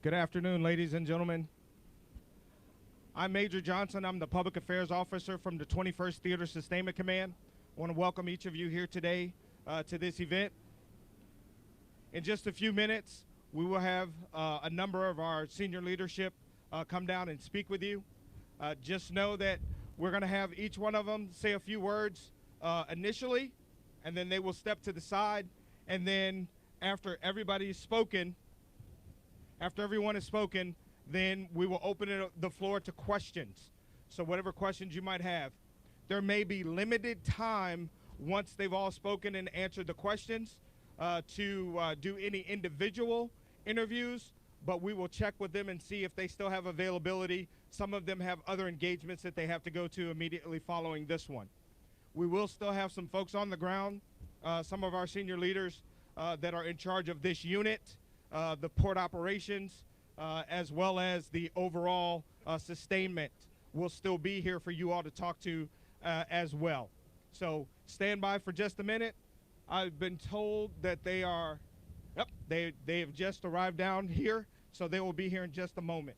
Good afternoon, ladies and gentlemen. I'm Major Johnson. I'm the Public Affairs Officer from the 21st Theater Sustainment Command. I want to welcome each of you here today to this event. In just a few minutes, we will have a number of our senior leadership come down and speak with you. Just know that we're going to have each one of them say a few words initially, and then they will step to the side, and then after everybody's spoken, after everyone has spoken, then we will open the floor to questions. So whatever questions you might have. There may be limited time once they've all spoken and answered the questions to do any individual interviews, but we will check with them and see if they still have availability. Some of them have other engagements that they have to go to immediately following this one. We will still have some folks on the ground, some of our senior leaders that are in charge of this unit, the port operations, as well as the overall sustainment will still be here for you all to talk to as well. So stand by for just a minute. I've been told that they have just arrived down here, so they will be here in just a moment.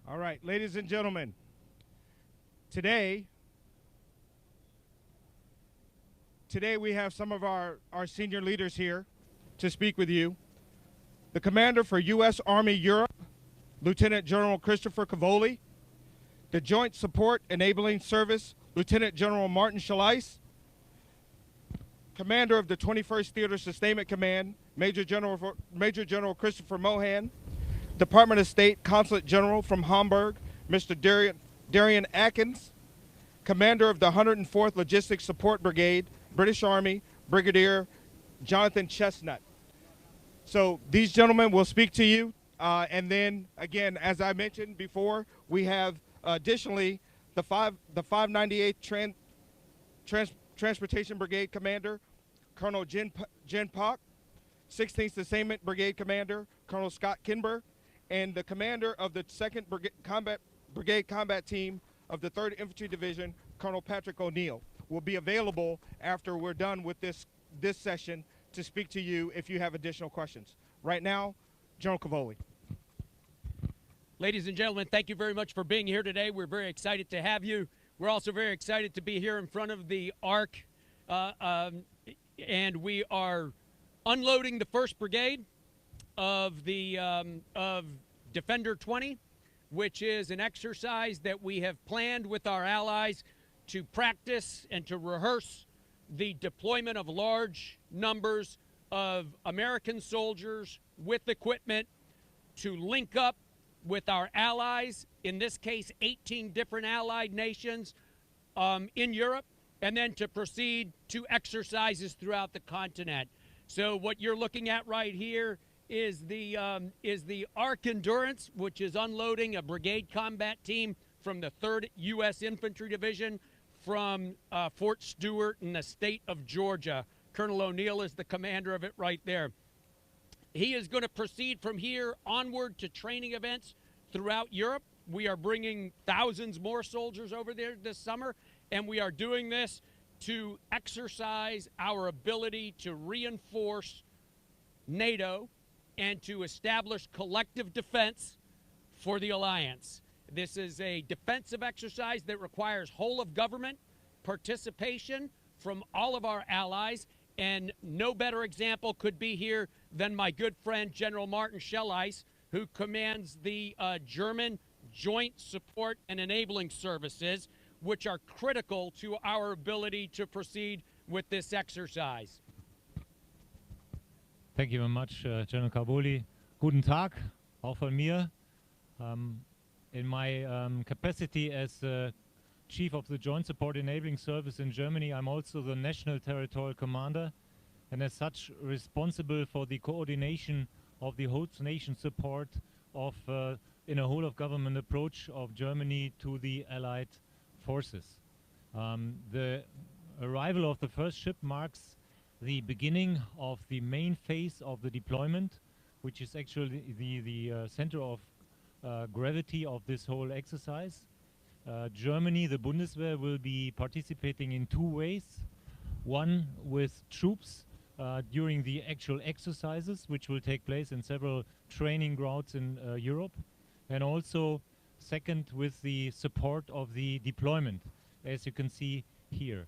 All right, ladies and gentlemen, today we have some of our senior leaders here to speak with you. The Commander for U.S. Army Europe, Lieutenant General Christopher Cavoli. The Joint Support Enabling Service, Lieutenant General Martin Schalais. Commander of the 21st Theater Sustainment Command, Major General Christopher Mohan. Department of State Consulate General from Hamburg, Mr. Darian Atkins. Commander of the 104th Logistics Support Brigade, British Army, Brigadier Jonathan Chestnut. So these gentlemen will speak to you. And then, again, as I mentioned before, we have additionally the 598th Transportation Brigade Commander, Colonel Jen Pak, 16th Sustainment Brigade Commander, Colonel Scott Kinber, and the commander of the 2nd Brigade Combat Team of the 3rd Infantry Division, Colonel Patrick O'Neill, will be available after we're done with this session to speak to you if you have additional questions. Right now, General Cavoli. Ladies and gentlemen, thank you very much for being here today. We're very excited to have you. We're also very excited to be here in front of the Ark, and we are unloading the 1st Brigade of the of Defender 20, which is an exercise that we have planned with our allies to practice and to rehearse the deployment of large numbers of American soldiers with equipment to link up with our allies, in this case 18 different allied nations in Europe, and then to proceed to exercises throughout the continent. So what you're looking at right here is the Ark Endurance, which is unloading a brigade combat team from the 3rd U.S. Infantry Division from Fort Stewart in the state of Georgia. Colonel O'Neill is the commander of it right there. He is going to proceed from here onward to training events throughout Europe. We are bringing thousands more soldiers over there this summer, and we are doing this to exercise our ability to reinforce NATO and to establish collective defense for the alliance. This is a defensive exercise that requires whole of government participation from all of our allies, and no better example could be here than my good friend General Martin Schelleis, who commands the German Joint Support and Enabling Services, which are critical to our ability to proceed with this exercise. Thank you very much, General Carboli. Guten Tag, auch von mir. In my capacity as Chief of the Joint Support Enabling Service in Germany, I'm also the National Territorial Commander, and as such responsible for the coordination of the host nation support of in a whole of government approach of Germany to the Allied forces. The arrival of the first ship marks the beginning of the main phase of the deployment, which is actually the center of gravity of this whole exercise. Germany, the Bundeswehr, will be participating in 2 ways. One with troops during the actual exercises, which will take place in several training grounds in Europe, and also second with the support of the deployment, as you can see here.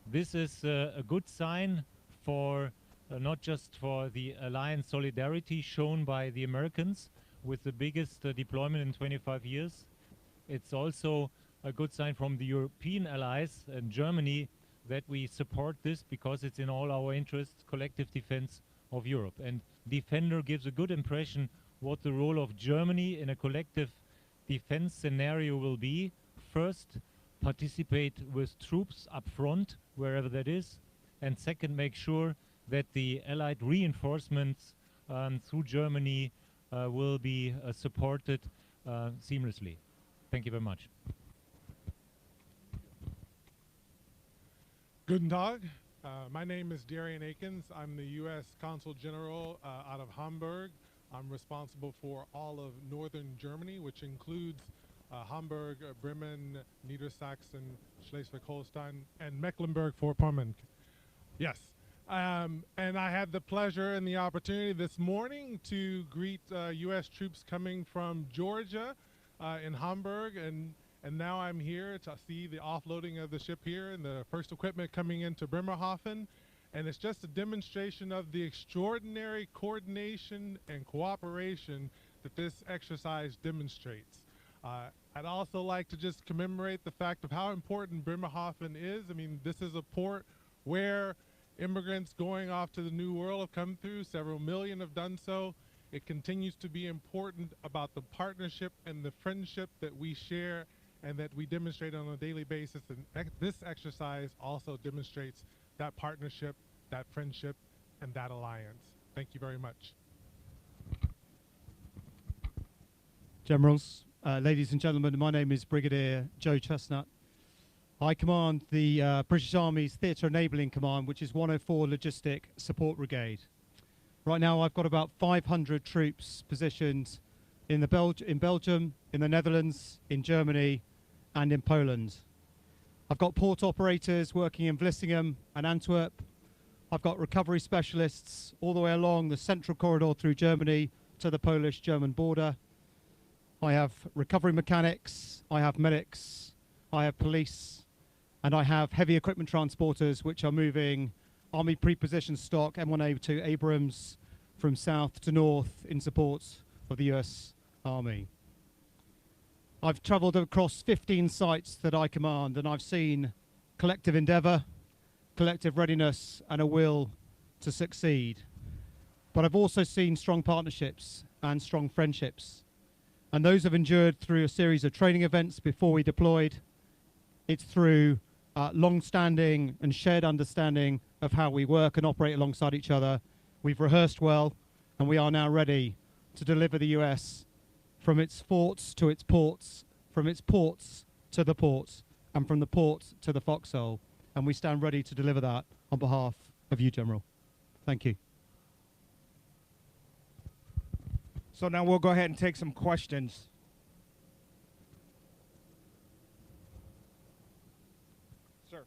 This is a good sign for not just for the alliance solidarity shown by the Americans with the biggest deployment in 25 years. It's also a good sign from the European allies and Germany that we support this because it's in all our interests, collective defense of Europe. And Defender gives a good impression what the role of Germany in a collective defense scenario will be. First, participate with troops up front, wherever that is. And second, make sure that the Allied reinforcements through Germany will be supported seamlessly. Thank you very much. Guten Tag. My name is Darian Akins. I'm the U.S. Consul General out of Hamburg. I'm responsible for all of northern Germany, which includes Hamburg, Bremen, Niedersachsen, Schleswig-Holstein, and Mecklenburg-Vorpommern. Yes. And I had the pleasure and the opportunity this morning to greet U.S. troops coming from Georgia in Hamburg, and now I'm here to see the offloading of the ship here and the first equipment coming into Bremerhaven. And it's just a demonstration of the extraordinary coordination and cooperation that this exercise demonstrates. I'd also like to just commemorate the fact of how important Bremerhaven is. I mean, this is a port where immigrants going off to the New World have come through. Several million have done so. It continues to be important about the partnership and the friendship that we share and that we demonstrate on a daily basis. And this exercise also demonstrates that partnership, that friendship, and that alliance. Thank you very much. Generals, ladies and gentlemen, my name is Brigadier Joe Chestnut. I command the British Army's Theatre Enabling Command, which is 104 Logistic Support Brigade. Right now I've got about 500 troops positioned in Belgium, in the Netherlands, in Germany, and in Poland. I've got port operators working in Vlissingen and Antwerp. I've got recovery specialists all the way along the central corridor through Germany to the Polish-German border. I have recovery mechanics, I have medics, I have police, and I have heavy equipment transporters which are moving Army pre-positioned stock M1A2 Abrams from south to north in support of the US Army. I've traveled across 15 sites that I command, and I've seen collective endeavor, collective readiness, and a will to succeed. But I've also seen strong partnerships and strong friendships. And those have endured through a series of training events before we deployed. It's through long-standing and shared understanding of how we work and operate alongside each other. We've rehearsed well, and we are now ready to deliver the US from its forts to its ports, from its ports to the ports, and from the ports to the foxhole. And we stand ready to deliver that on behalf of you, General. Thank you. So now we'll go ahead and take some questions. Sir.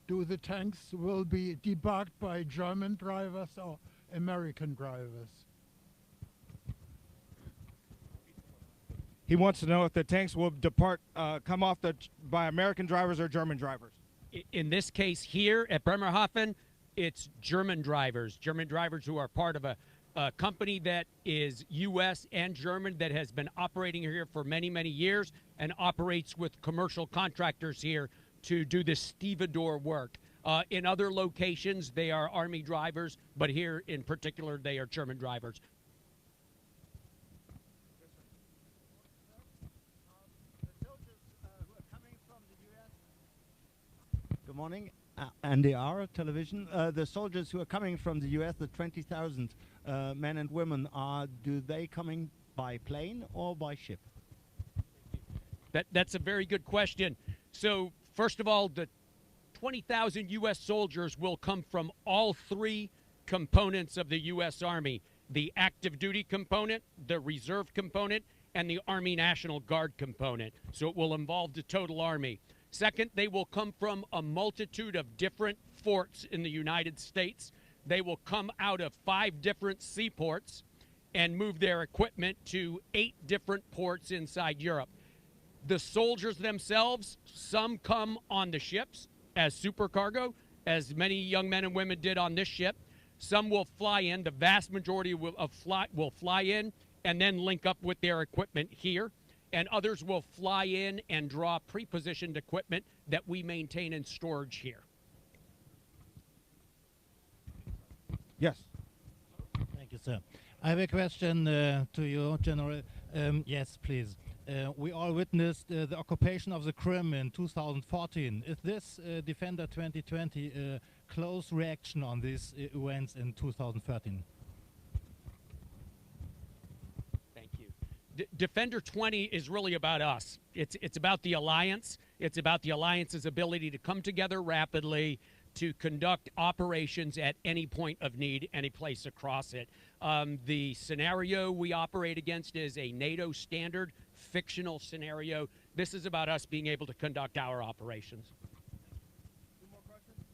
Do the tanks will be debugged by German drivers or American drivers? He wants to know if the tanks will come off by American drivers or German drivers. In this case here at Bremerhaven, it's German drivers who are part of a company that is U.S. and German that has been operating here for many, many years and operates with commercial contractors here to do the stevedore work. In other locations, they are Army drivers, but here in particular, they are German drivers. Good morning, NDR television. The soldiers who are coming from the US, the 20,000 men and women, do they coming by plane or by ship? That's a very good question. So, first of all, the 20,000 U.S. soldiers will come from all three components of the U.S. Army: the active duty component, the reserve component, and the Army National Guard component. So it will involve the total Army. Second, they will come from a multitude of different forts in the United States. They will come out of 5 different seaports and move their equipment to 8 different ports inside Europe. The soldiers themselves, some come on the ships as supercargo, as many young men and women did on this ship. Some will fly in. The vast majority will fly in and then link up with their equipment here. And others will fly in and draw pre-positioned equipment that we maintain in storage here. Yes. Thank you, sir. I have a question to you, General. Yes, please. We all witnessed the occupation of the Crimea in 2014. Is this Defender 2020 a close reaction on these events in 2013? Thank you. Defender 20 is really about us. It's about the alliance. It's about the alliance's ability to come together rapidly to conduct operations at any point of need, any place across it. The scenario we operate against is a NATO standard fictional scenario. This is about us being able to conduct our operations. Two more questions?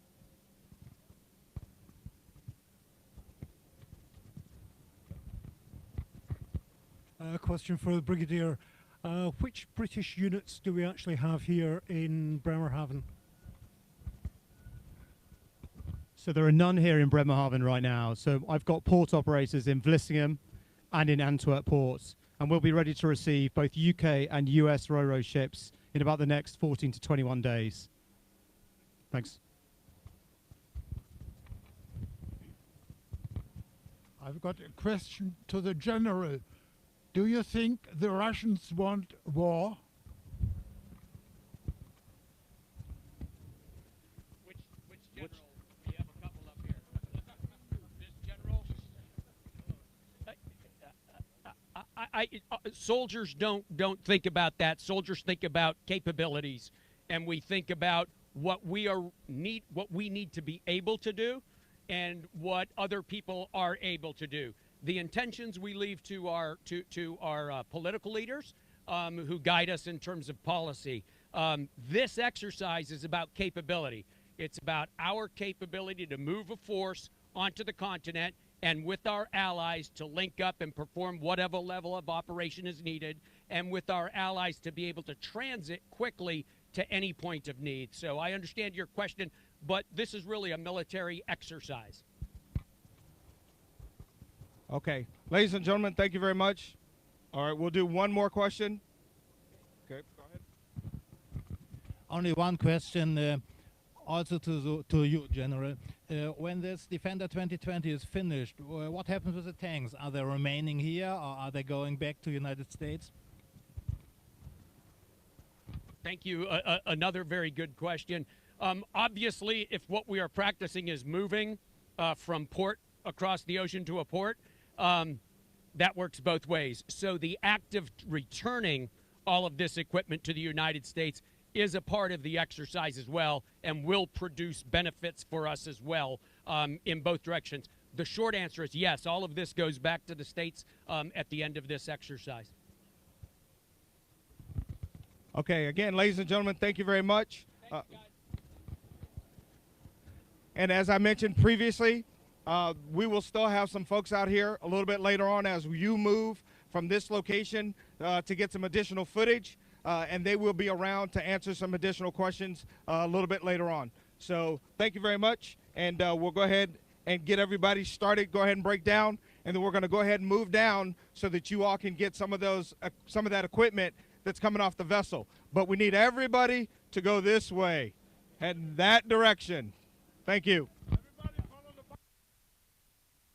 A question for the Brigadier. Which British units do we actually have here in Bremerhaven? So there are none here in Bremerhaven right now. So I've got port operators in Vlissingen and in Antwerp ports, and we'll be ready to receive both UK and US RoRo ships in about the next 14 to 21 days. Thanks. I've got a question to the General. Do you think the Russians want war? Which general? We have a couple up here. This general? Soldiers don't think about that. Soldiers think about capabilities, and we think about what we need to be able to do, and what other people are able to do. The intentions we leave to our political leaders who guide us in terms of policy. This exercise is about capability. It's about our capability to move a force onto the continent and with our allies to link up and perform whatever level of operation is needed, and with our allies to be able to transit quickly to any point of need. So I understand your question, but this is really a military exercise. Okay. Ladies and gentlemen, thank you very much. All right, we'll do one more question. Okay, go ahead. Only one question, also to you, General. When this Defender 2020 is finished, what happens with the tanks? Are they remaining here, or are they going back to the United States? Thank you. Another very good question. Obviously, if what we are practicing is moving from port across the ocean to a port, that works both ways. So the act of returning all of this equipment to the United States is a part of the exercise as well and will produce benefits for us as well in both directions. The short answer is yes, all of this goes back to the States at the end of this exercise. Okay, again, ladies and gentlemen, thank you very much. And as I mentioned previously, we will still have some folks out here a little bit later on as you move from this location to get some additional footage, and they will be around to answer some additional questions a little bit later on. So thank you very much, and we'll go ahead and get everybody started. Go ahead and break down, and then we're going to go ahead and move down so that you all can get some of that equipment that's coming off the vessel. But we need everybody to go this way, head in that direction. Thank you.